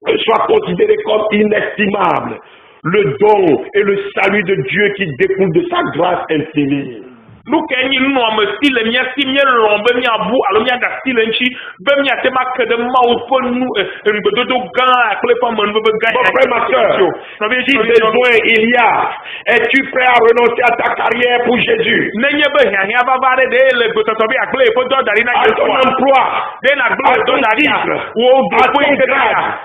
que soit considéré comme inestimable le don et le salut de Dieu qui découle de sa grâce infinie. Nous kenyi nous me style mia si mia lombe mia bu alo mia da style nchi be mia tema que de ma ou fo nous ngododo gan akle pa mon be gan. Mon frère, ma soeur, si besoin il y a, es-tu prêt à renoncer à ta carrière pour Jésus? Nenye be hia ba ba de le gototo bi akle fo do dari na à ton emploi, de na glo do dari wo do ko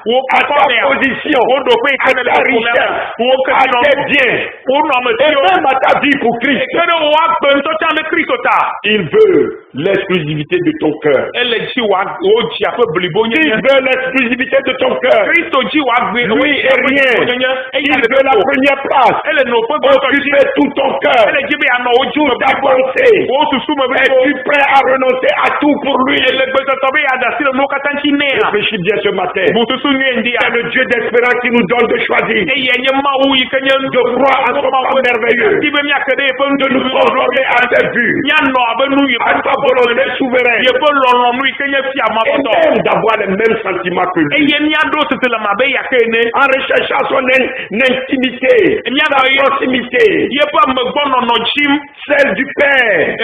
wo à ta position, wo do ko à ta richesse, à tes biens, et même à ta vie pour Christ. Il veut l'exclusivité de ton cœur. Il veut l'exclusivité de ton cœur. Lui et rien. Il veut la première place. Occuper tout ton cœur. Toute ta pensée. Es-tu prêt à renoncer à tout pour lui? Réfléchis bien ce matin. C'est le Dieu d'espérance qui nous donne de choisir. De croire à son plan merveilleux. De nous conformer à tes vues, à ta volonté souveraine, et même d'avoir les mêmes sentiments que lui. En recherchant son intimité, sa proximité, celle du Père,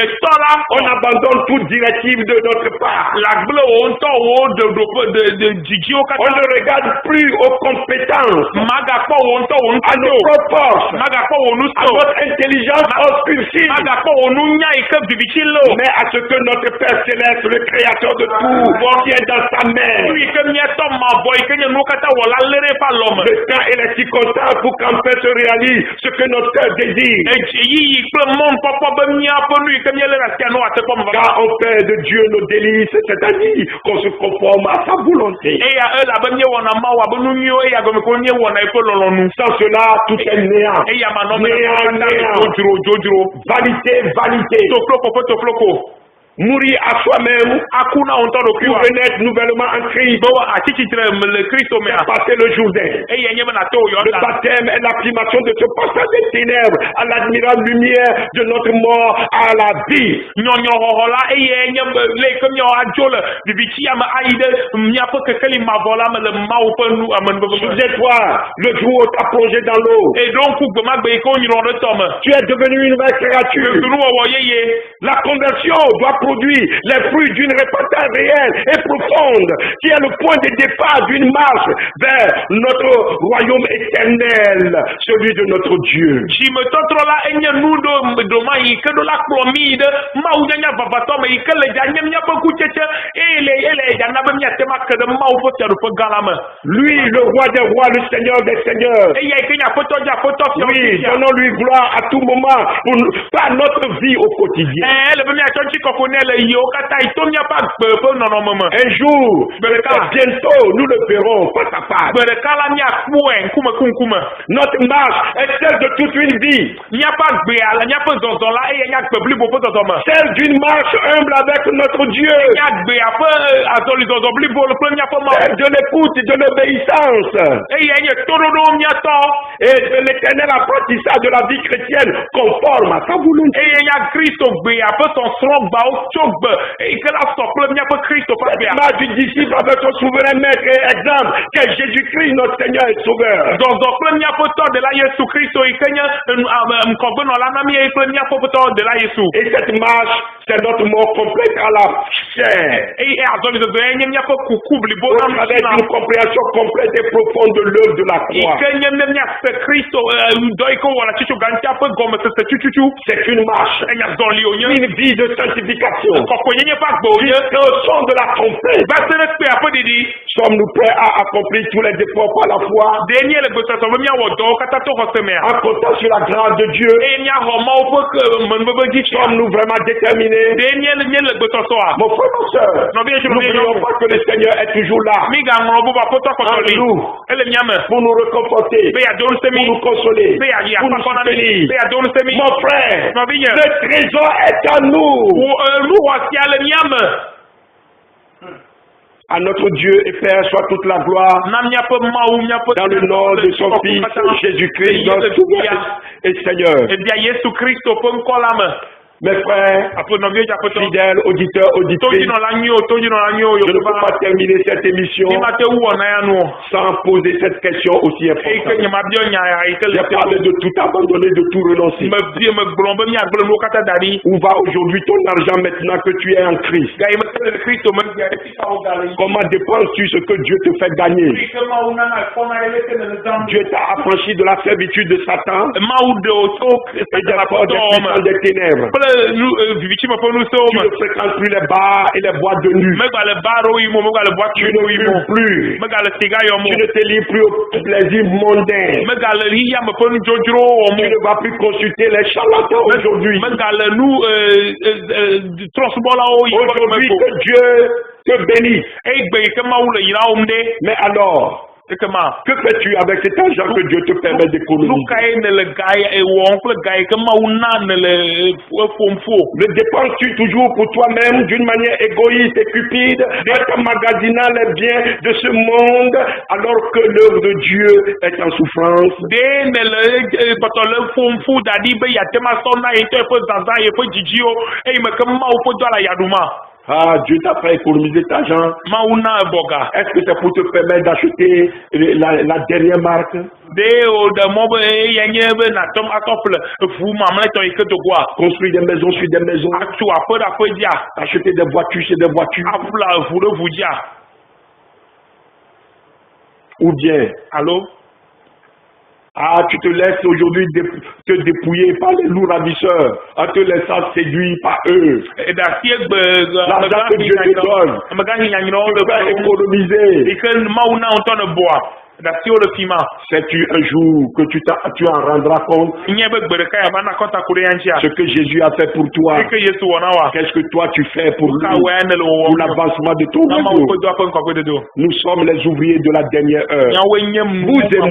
on abandonne toute directive de notre part. On ne regarde plus aux compétences, à nos propres forces, à notre intelligence obscure, mais à ce que notre Père Céleste, le Créateur de tout, tient dans sa main le temps et les circonstances pour qu'enfin se réalise ce que notre cœur désire. Car on fait de Dieu nos délices, c'est-à-dire qu'on se conforme à sa volonté. Sans cela, tout est néant. Vanité. Mourir à soi-même pour renaître nouvellement en Christ. C'est passer le Jourdain. Le baptême est l'affirmation de ce passage des ténèbres à l'admirable lumière de notre mort à la vie. Souviens-toi, le jour où tu as plongé dans l'eau. Tu es devenu une nouvelle créature. La conversion doit produire les fruits d'une repentance réelle et profonde, qui est le point de départ d'une marche vers notre royaume éternel, celui de notre Dieu. Lui, le roi des rois, le Seigneur des seigneurs. Oui, donnons-lui gloire à tout moment par notre vie au quotidien. Un jour, bientôt, nous le verrons face à face. Notre marche est celle de toute une vie. Celle d'une marche humble avec notre Dieu. Celle de l'écoute et de l'obéissance. Et de l'éternel apprentissage de la vie chrétienne conforme à sa volonté. L'image du disciple avec son souverain maître et exemple qu'est Jésus-Christ notre Seigneur et Sauveur. Et cette marche, c'est notre mort complète à la chair. Au travers d'une compréhension complète et profonde de l'œuvre de la croix. C'est une marche, une vie de sanctification génération. Jusqu'au son de la trompette. Sommes-nous prêts à accomplir tous les efforts par la foi? En comptant sur la grâce de Dieu. Sommes-nous vraiment déterminés? Mon frère, ma soeur, n'oublions pas que le Seigneur est toujours là. En nous, pour nous réconforter, pour nous consoler, pour nous soutenir. Mon frère, le trésor est à nous. À notre Dieu et Père soit toute la gloire dans le nom de son Fils Jésus-Christ, notre Sauveur et Seigneur. Mes frères, fidèles auditeurs, auditrices, je ne peux pas terminer cette émission sans poser cette question aussi importante. J'ai parlé de tout abandonner, de tout renoncer. Où va aujourd'hui ton argent maintenant que tu es en Christ? Comment dépenses-tu ce que Dieu te fait gagner? Dieu t'a affranchi de la servitude de Satan et des forces des ténèbres. Tu ne fréquentes plus les bars et les boîtes de nuit. Tu ne fumes plus. Tu ne te livres plus aux plaisirs mondains. Tu ne vas plus consulter les charlatans aujourd'hui. Aujourd'hui que Dieu te bénisse. Mais alors, que fais-tu avec cet argent que Dieu te permet d'économiser? Le dépenses-tu toujours pour toi-même d'une manière égoïste et cupide, en emmagasinant les biens de ce monde alors que l'œuvre de Dieu est en souffrance? Ah, Dieu t'a fait économiser cet argent. Est-ce que c'est pour te permettre d'acheter la dernière marque? Construire des maisons sur des maisons. Acheter des voitures sur des voitures. Ou bien, tu te laisses aujourd'hui te dépouiller par les loups ravisseurs en te laissant séduire par eux. L'argent que Dieu te donne, tu vas économiser. Sais-tu un jour que tu en rendras compte? Ce que Jésus a fait pour toi, qu'est-ce que toi tu fais pour lui, pour l'avancement de ton royaume? Nous sommes les ouvriers de la dernière heure. Vous et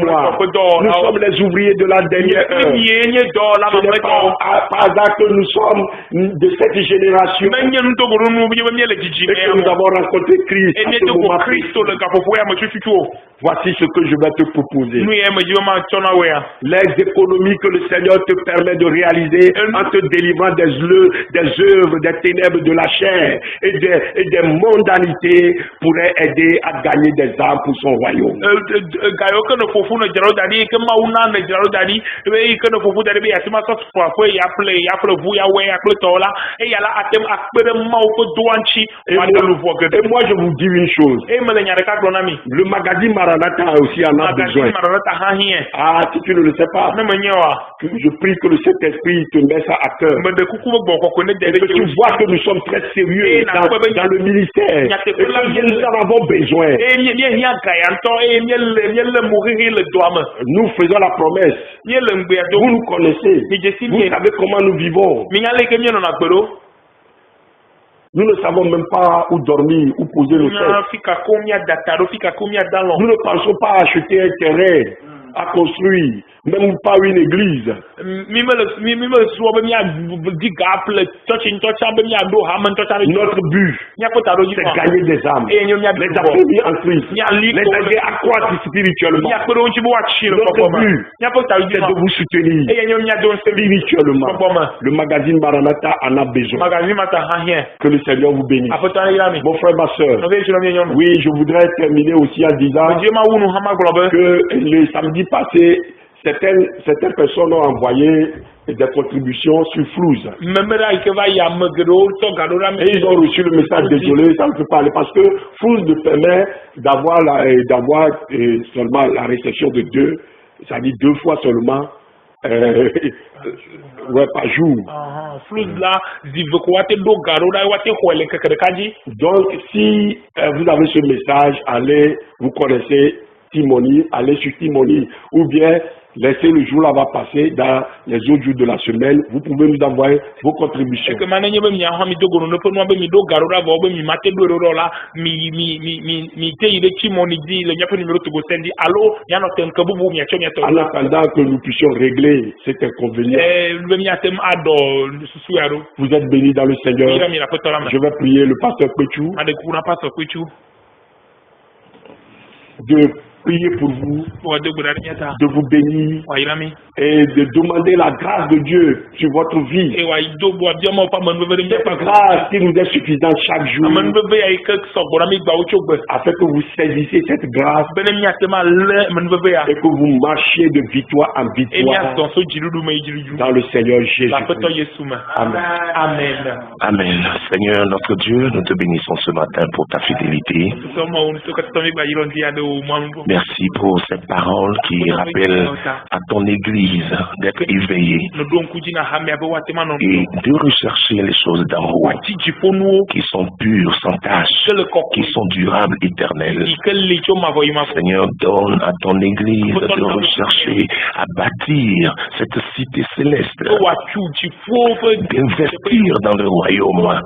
moi, nous sommes les ouvriers de la dernière heure. Ce n'est pas par hasard que nous sommes de cette génération et que nous avons rencontré Christ à ce moment précis. Voici ce que je vais te proposer. Les économies que le Seigneur te permet de réaliser en te délivrant des œuvres, des ténèbres de la chair et des mondanités pourraient aider à gagner des âmes pour son royaume. Et moi je vous dis une chose. Le magazine Maranatha a aussi en a besoin. Ah, si tu ne le sais pas, je prie que le Saint-Esprit te mette ça à cœur. Et que tu vois que nous sommes très sérieux dans le ministère. Et que nous en avons besoin. Nous faisons la promesse. Vous nous connaissez. Vous savez comment nous vivons. Nous ne savons même pas où dormir, où poser nos têtes. Nous ne pensons pas à acheter un terrain, à construire, même pas une église. Notre but, c'est gagner des âmes, les affaiblir en Christ, les aider à croître spirituellement. Notre but, c'est de vous soutenir spirituellement. Le magazine Maranatha en a besoin. Que le Seigneur vous bénisse. Mon frère, ma soeur, oui, je voudrais terminer aussi en disant que le samedi passé, certaines personnes ont envoyé des contributions sur Flouze. Et ils ont reçu le message, désolé, ça ne peut pas aller, parce que Flouze nous permet d'avoir seulement la réception de 2, c'est-à-dire 2 fois seulement ouais, par jour. Donc, si vous avez ce message, allez, vous connaissez Timoni, allez sur Timoni, ou bien laissez le jour là va passer dans les autres jours de la semaine, vous pouvez nous envoyer vos contributions. En attendant que nous puissions régler cet inconvénient, vous êtes bénis dans le Seigneur. Je vais prier le pasteur Péchou de prier pour vous, de vous bénir et de demander la grâce de Dieu sur votre vie. Cette grâce qui nous est suffisante chaque jour, afin que vous saisissez cette grâce et que vous marchiez de victoire en victoire dans le Seigneur Jésus. Amen. Amen. Amen. Seigneur notre Dieu, nous te bénissons ce matin pour ta fidélité. Merci pour cette parole qui rappelle à ton Église d'être éveillée et de rechercher les choses d'en haut qui sont pures, sans tache, qui sont durables, éternelles. Seigneur, donne à ton Église de rechercher à bâtir cette cité céleste, d'investir dans le royaume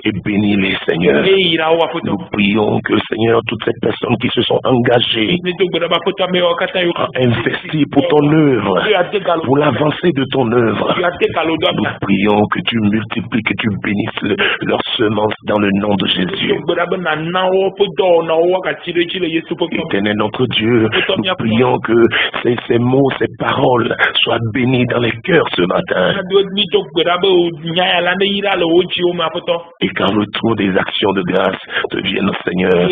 et bénis-les, Seigneur. Nous prions que, Seigneur, toutes ces personnes qui se sont engagées à investir pour ton œuvre, pour l'avancée de ton œuvre, nous prions que tu multiplies, que tu bénisses leurs semences dans le nom de Jésus. Éternel notre Dieu, nous prions que ces mots, ces paroles soient bénis dans les cœurs ce matin. Et quand le trou des actions de grâce te vienne, Seigneur,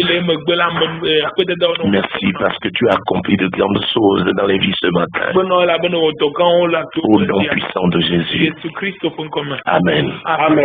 merci parce que tu as accompli de grandes choses dans les vies ce matin. Au nom puissant de Jésus. Amen. Amen.